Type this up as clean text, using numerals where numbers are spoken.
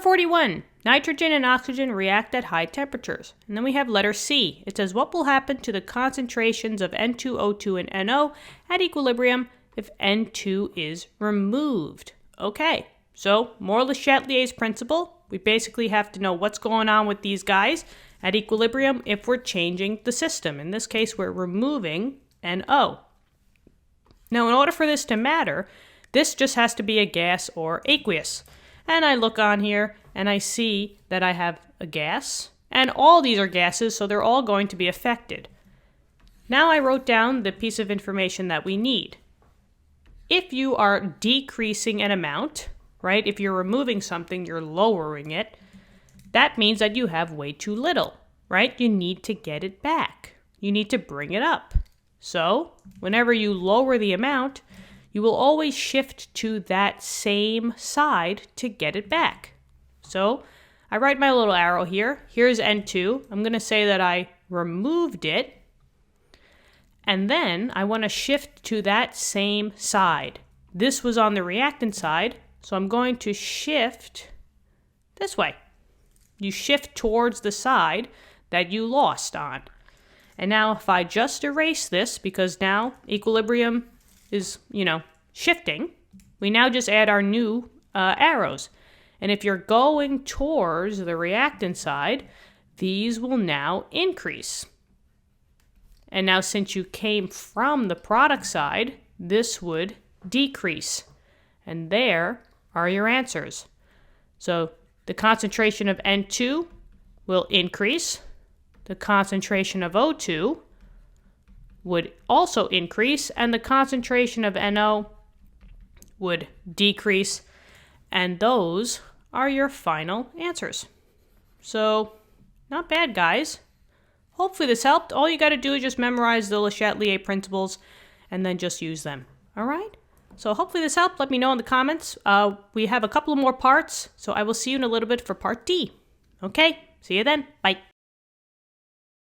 Number 41, nitrogen and oxygen react at high temperatures. And then we have letter C. It says what will happen to the concentrations of N2O2 and NO at equilibrium if N2 is removed. Okay, so more or less Chatelier's principle. We basically have to know what's going on with these guys at equilibrium if we're changing the system. In this case, we're removing NO. Now, in order for this to matter, this just has to be a gas or aqueous. And I look on here and I see that I have a gas, and all these are gases, so they're all going to be affected. Now I wrote down the piece of information that we need. If you are decreasing an amount, right? If you're removing something, you're lowering it. That means that you have way too little, right? You need to get it back. You need to bring it up. So whenever you lower the amount, you will always shift to that same side to get it back. So I write my little arrow here. Here's N2. I'm going to say that I removed it. And then I want to shift to that same side. This was on the reactant side, so I'm going to shift this way. You shift towards the side that you lost on. And now if I just erase this, because now equilibrium is, shifting, we now just add our new arrows. And if you're going towards the reactant side, these will now increase. And now since you came from the product side, this would decrease. And there are your answers. So the concentration of N2 will increase. The concentration of O2 would also increase, and the concentration of NO would decrease, and those are your final answers. So, not bad, guys. Hopefully this helped. All you got to do is just memorize the Le Chatelier principles and then just use them. All right? So hopefully this helped. Let me know in the comments. We have a couple of more parts, so I will see you in a little bit for part D. Okay? See you then. Bye.